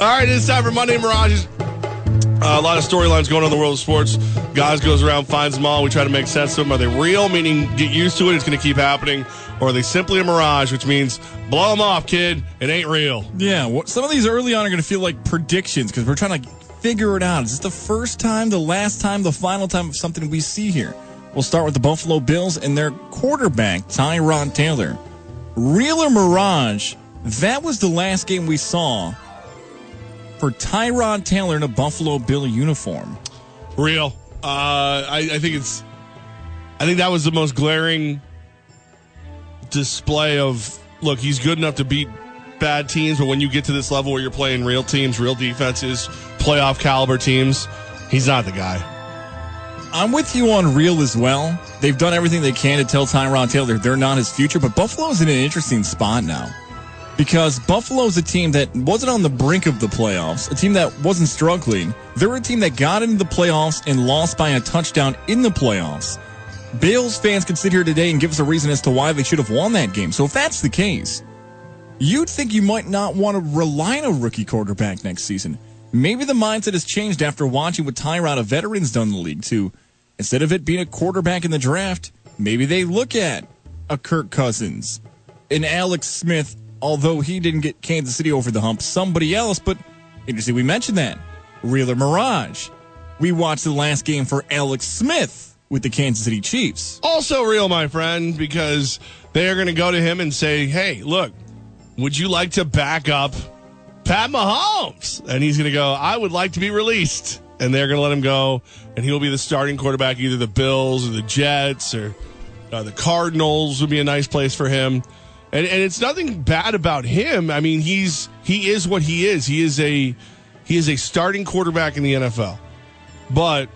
right, it's time for Monday Mirages. A lot of storylines going on in the world of sports. Goz goes around, finds them all. We try to make sense of them. Are they real, meaning get used to it, it's going to keep happening? Or are they simply a mirage, which means blow them off, kid. It ain't real. Yeah, some of these early on are going to feel like predictions because we're trying to figure it out. Is this the first time, the last time, the final time of something we see here? We'll start with the Buffalo Bills and their quarterback, Tyrod Taylor. Real or mirage, that was the last game we saw for Tyrod Taylor in a Buffalo Bill uniform. Real. I think that was the most glaring display of, look, he's good enough to beat bad teams, but when you get to this level where you're playing real teams, real defenses, playoff caliber teams, he's not the guy. I'm with you on real as well. They've done everything they can to tell Tyrod Taylor they're not his future, but Buffalo's in an interesting spot now. Because Buffalo's a team that wasn't on the brink of the playoffs, a team that wasn't struggling. They're a team that got into the playoffs and lost by a touchdown in the playoffs. Bills fans can sit here today and give us a reason as to why they should have won that game. So if that's the case, you'd think you might not want to rely on a rookie quarterback next season. Maybe the mindset has changed after watching what Tyrod, a veteran's done in the league, too. Instead of it being a quarterback in the draft, maybe they look at a Kirk Cousins, an Alex Smith, although he didn't get Kansas City over the hump, somebody else. But interesting, we mentioned that. Real or mirage? We watched the last game for Alex Smith with the Kansas City Chiefs. Also real, my friend, because they are going to go to him and say, hey, look, would you like to back up Pat Mahomes? And he's going to go, I would like to be released. And they're going to let him go, and he'll be the starting quarterback, either the Bills or the Jets or the Cardinals would be a nice place for him. And it's nothing bad about him. I mean, he is what he is. He is a starting quarterback in the NFL. But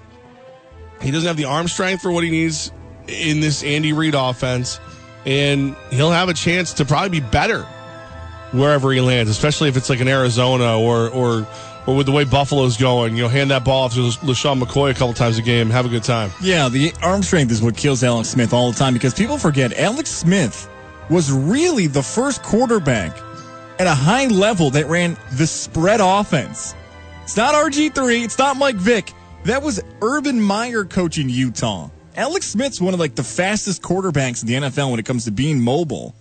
he doesn't have the arm strength for what he needs in this Andy Reid offense. And he'll have a chance to probably be better wherever he lands, especially if it's like in Arizona or with the way Buffalo's going. Hand that ball off to LaShawn McCoy a couple times a game. Have a good time. Yeah, the arm strength is what kills Alex Smith all the time because people forget Alex Smith was really the first quarterback at a high level that ran the spread offense. It's not RG3. It's not Mike Vick. That was Urban Meyer coaching Utah. Alex Smith's one of the fastest quarterbacks in the NFL when it comes to being mobile.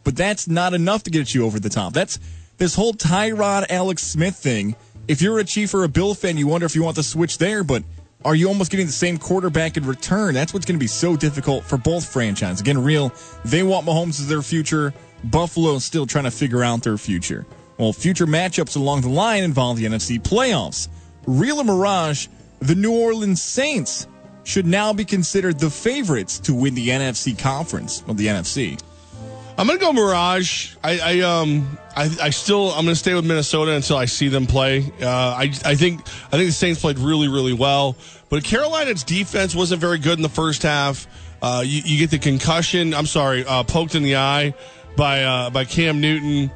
But that's not enough to get you over the top. That's this whole Tyrod Alex Smith thing. If you're a Chief or a Bill fan, you wonder if you want to switch there, but are you almost getting the same quarterback in return? That's what's going to be so difficult for both franchises. Again, real, they want Mahomes as their future. Buffalo's still trying to figure out their future. Well, future matchups along the line involve the NFC playoffs. Real or mirage, the New Orleans Saints should now be considered the favorites to win the NFC conference, well, the NFC. I'm going to go Mirage. I'm going to stay with Minnesota until I see them play. I think the Saints played really, really well, but Carolina's defense wasn't very good in the first half. You get the concussion. Poked in the eye by Cam Newton.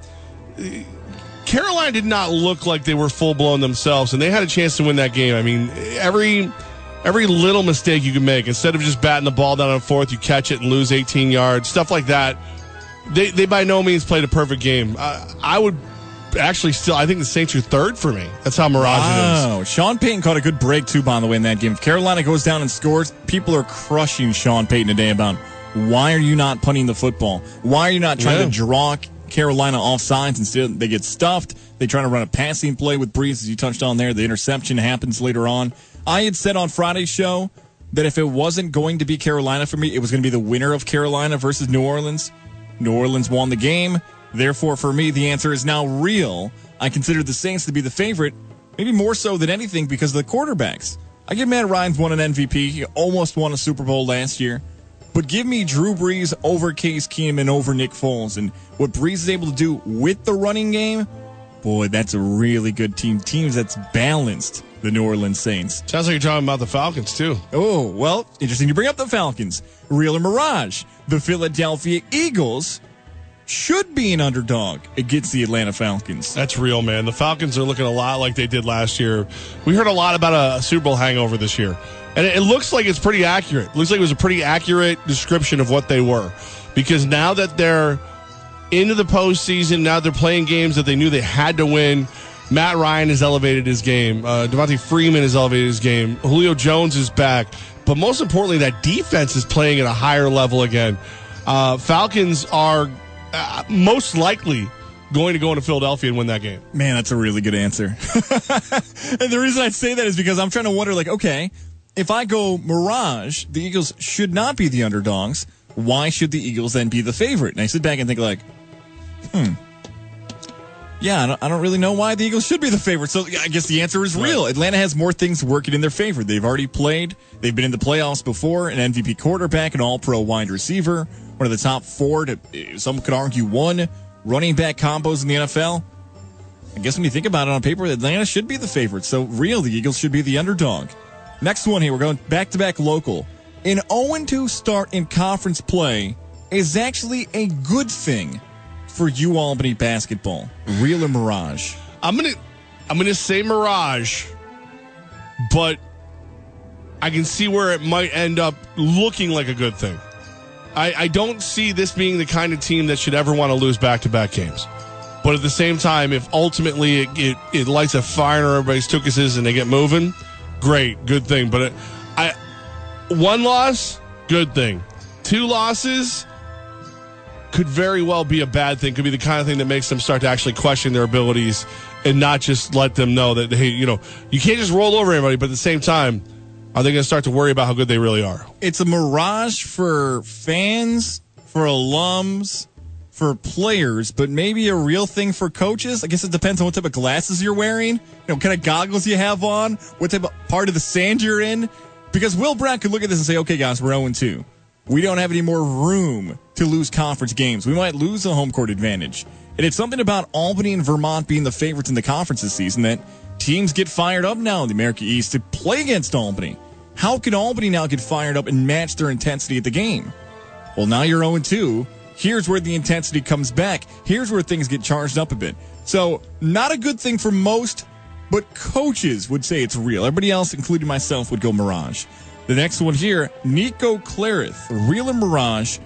Carolina did not look like they were full blown themselves, and they had a chance to win that game. I mean, every little mistake you can make, instead of just batting the ball down on fourth, you catch it and lose 18 yards, stuff like that. They by no means played a perfect game. I would actually I think the Saints are third for me. That's how Mirage it is. Sean Payton caught a good break, too, by the way, in that game. If Carolina goes down and scores, people are crushing Sean Payton today about why are you not punting the football? Why are you not trying to draw Carolina off sides? Instead, they get stuffed. They try to run a passing play with Brees, as you touched on there. The interception happens later on. I had said on Friday's show that if it wasn't going to be Carolina for me, it was going to be the winner of Carolina versus New Orleans. New Orleans won the game. Therefore, for me, the answer is now real. I consider the Saints to be the favorite, maybe more so than anything because of the quarterbacks. I give Matt Ryan's won an MVP. He almost won a Super Bowl last year. But give me Drew Brees over Case Keenum and over Nick Foles. And what Brees is able to do with the running game, boy, that's a really good team. Teams that's balanced, the New Orleans Saints. Sounds like you're talking about the Falcons, too. Oh, well, interesting you bring up the Falcons. Real or mirage? The Philadelphia Eagles should be an underdog against the Atlanta Falcons. That's real, man. The Falcons are looking a lot like they did last year. We heard a lot about a Super Bowl hangover this year. And it looks like it's pretty accurate. It looks like it was a pretty accurate description of what they were. Because now that they're into the postseason, now they're playing games that they knew they had to win, Matt Ryan has elevated his game. Devontae Freeman has elevated his game. Julio Jones is back. But most importantly, that defense is playing at a higher level again. Falcons are most likely going to go into Philadelphia and win that game. Man, that's a really good answer. And the reason I say that is because I'm trying to wonder, like, okay, if I go Mirage, the Eagles should not be the underdogs. Why should the Eagles then be the favorite? And I sit back and think, like, yeah, I don't really know why the Eagles should be the favorite. So I guess the answer is real. Right. Atlanta has more things working in their favor. They've already played. They've been in the playoffs before. An MVP quarterback, an all-pro wide receiver, one of the top 4 to, some could argue, 1 running back combos in the NFL. I guess when you think about it on paper, Atlanta should be the favorite. So real, the Eagles should be the underdog. Next one here, we're going back-to-back local. An 0-2 start in conference play is actually a good thing for UAlbany basketball. Real or Mirage? I'm gonna say Mirage, but I can see where it might end up looking like a good thing. I don't see this being the kind of team that should ever want to lose back-to-back games. But at the same time, if ultimately it lights a fire in everybody's tuchuses and they get moving, great, good thing. But 1 loss, good thing. 2 losses could very well be a bad thing. Could be the kind of thing that makes them start to actually question their abilities and not just let them know that, hey, you can't just roll over everybody. But at the same time, are they going to start to worry about how good they really are? It's a mirage for fans, for alums, for players, but maybe a real thing for coaches. I guess it depends on what type of glasses you're wearing, what kind of goggles you have on, what type of part of the sand you're in. Because Will Brown could look at this and say, okay, guys, we're 0-2. We don't have any more room to lose conference games. We might lose a home court advantage. And it's something about Albany and Vermont being the favorites in the conference this season that teams get fired up now in the America East to play against Albany. How can Albany now get fired up and match their intensity at the game? Well, now you're 0-2. Here's where the intensity comes back. Here's where things get charged up a bit. So, not a good thing for most, but coaches would say it's real. Everybody else, including myself, would go Mirage. The next one here, Nico Clarith, Real and Mirage,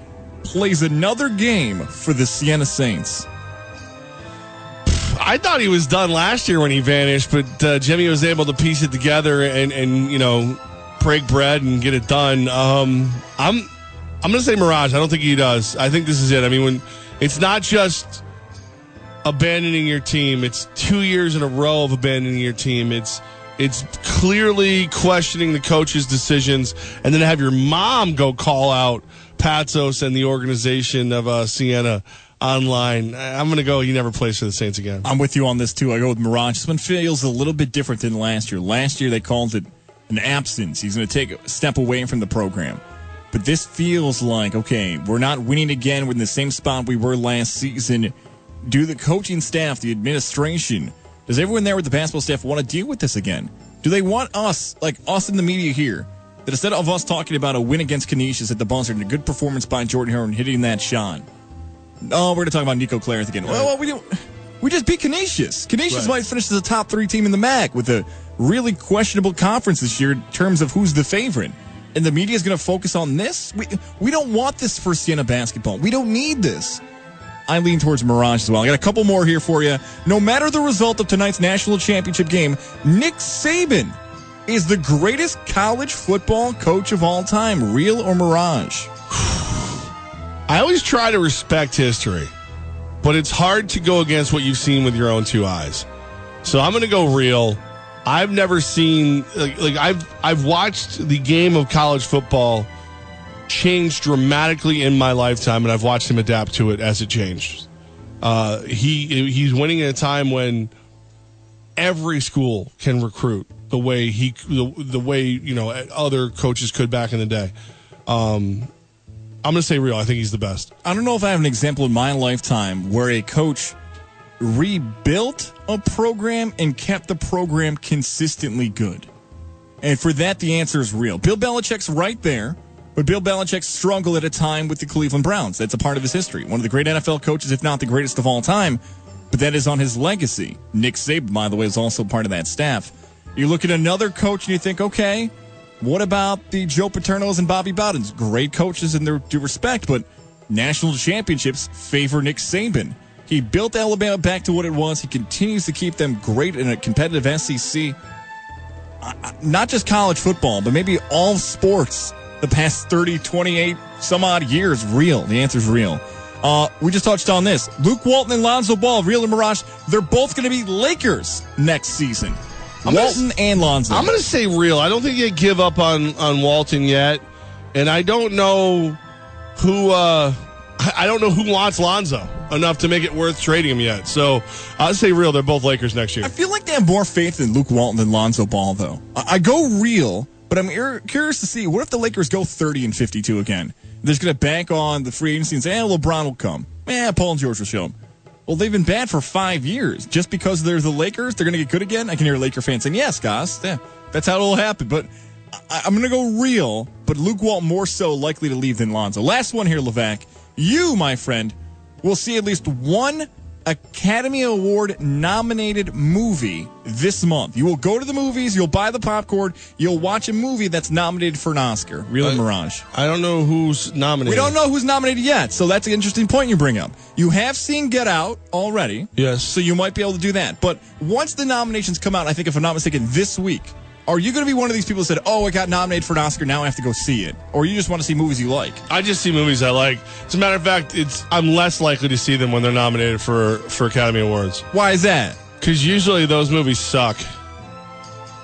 plays another game for the Siena Saints. I thought he was done last year when he vanished, but Jimmy was able to piece it together and break bread and get it done. I'm going to say Mirage. I don't think he does. I think this is it. I mean, when it's not just abandoning your team, it's 2 years in a row of abandoning your team. It's clearly questioning the coach's decisions, and then have your mom go call out Patsos and the organization of Siena online. I'm going to go, he never plays for the Saints again. I'm with you on this, too. I go with Mirage. This one feels a little bit different than last year. Last year, they called it an absence. He's going to take a step away from the program. But this feels like, okay, we're not winning again. We're in the same spot we were last season. Do the coaching staff, the administration, does everyone there with the basketball staff want to deal with this again? Do they want us, like us in the media here, that instead of us talking about a win against Canisius at the buzzer and a good performance by Jordan Heron hitting that shot, oh, we're going to talk about Nico Clarith again. Well, we just beat Canisius. Canisius might finish as a top 3 team in the MAC with a really questionable conference this year in terms of who's the favorite. And the media is going to focus on this? We don't want this for Siena basketball. We don't need this. I lean towards Mirage as well. I got a couple more here for you. No matter the result of tonight's national championship game, Nick Saban is the greatest college football coach of all time. Real or Mirage? I always try to respect history, but it's hard to go against what you've seen with your own 2 eyes. So I'm going to go real. I've never seen I've watched the game of college football change dramatically in my lifetime, and I've watched him adapt to it as it changed. He's winning at a time when every school can recruit the way other coaches could back in the day. I'm going to say real. I think he's the best. I don't know if I have an example in my lifetime where a coach rebuilt a program and kept the program consistently good. And for that, the answer is real. Bill Belichick's right there, but Bill Belichick struggled at a time with the Cleveland Browns. That's a part of his history. One of the great NFL coaches, if not the greatest of all time, but that is on his legacy. Nick Saban, by the way, is also part of that staff. You look at another coach and you think, okay, what about the Joe Paternos and Bobby Bowdens? Great coaches in their due respect, but national championships favor Nick Saban. He built Alabama back to what it was. He continues to keep them great in a competitive SEC. Not just college football, but maybe all sports the past 30, 28, some odd years. Real. The answer's real. We just touched on this. Luke Walton and Lonzo Ball, Real and Mirage, they're both going to be Lakers next season. Walton and Lonzo. I'm going to say real. I don't think they give up on Walton yet. And I don't know who wants Lonzo enough to make it worth trading him yet. So I'll say real. They're both Lakers next year. I feel like they have more faith in Luke Walton than Lonzo Ball, though. I go real, but I'm curious to see, what if the Lakers go 30-52 again? They're just going to bank on the free agency and say, LeBron will come. Paul and George will show him. Well, they've been bad for 5 years. Just because they're the Lakers, they're going to get good again? I can hear Laker fans saying, yes, guys, yeah, that's how it'll happen. But I'm going to go real, but Luke Walton more so likely to leave than Lonzo. Last one here, Levack. You, my friend, will see at least one Academy Award nominated movie this month. You will go to the movies, you'll buy the popcorn, you'll watch a movie that's nominated for an Oscar. Real and Mirage. I don't know who's nominated. We don't know who's nominated yet, so that's an interesting point you bring up. You have seen Get Out already. Yes. So you might be able to do that. But once the nominations come out, I think if I'm not mistaken, this week, are you going to be one of these people who said, I got nominated for an Oscar, now I have to go see it? Or you just want to see movies you like? I just see movies I like. As a matter of fact, I'm less likely to see them when they're nominated for Academy Awards. Why is that? Because usually those movies suck.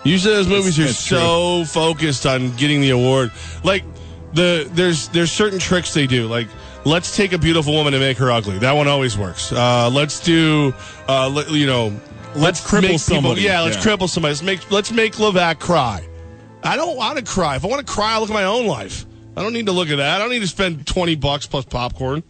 Usually those movies are so focused on getting the award. Like, there's certain tricks they do. Like, let's take a beautiful woman and make her ugly. That one always works. Let's do, Let's cripple somebody. Let's cripple somebody. Let's make Levack cry. I don't want to cry. If I want to cry, I'll look at my own life. I don't need to look at that. I don't need to spend $20 plus popcorn.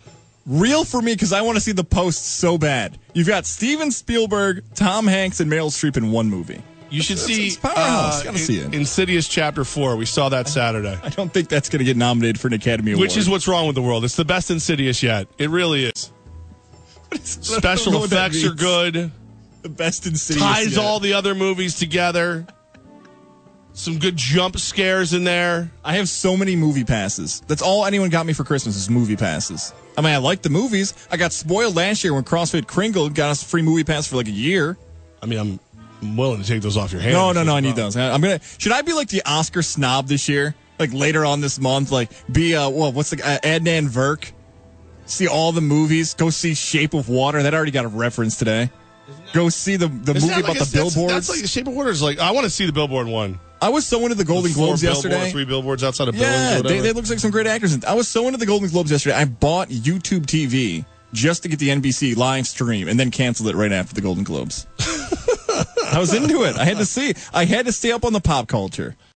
Real for me, because I want to see The Post so bad. You've got Steven Spielberg, Tom Hanks, and Meryl Streep in one movie. You should see gotta see it. Insidious Chapter 4. We saw that Saturday. I don't think that's going to get nominated for an Academy Award. Which is what's wrong with the world. It's the best Insidious yet. It really is. Special effects are good. The best Insidious ties yet. all the other movies together. Some good jump scares in there. I have so many movie passes. That's all anyone got me for Christmas is movie passes. I mean, I like the movies. I got spoiled last year when CrossFit Kringle got us a free movie pass for like a year. I mean, I'm willing to take those off your hands. No, I need those. Should I be like the Oscar snob this year? Like later on this month, like be what's the Adnan Virk? See all the movies. Go see Shape of Water. That already got a reference today. Go see the movie about the billboards. That's like the Shape of Water is like, I want to see the billboard one. I was so into the Golden Globes yesterday. 3 billboards outside of buildings. Yeah, they look like some great actors. I was so into the Golden Globes yesterday. I bought YouTube TV just to get the NBC live stream and then canceled it right after the Golden Globes. I was into it. I had to see. I had to stay up on the pop culture.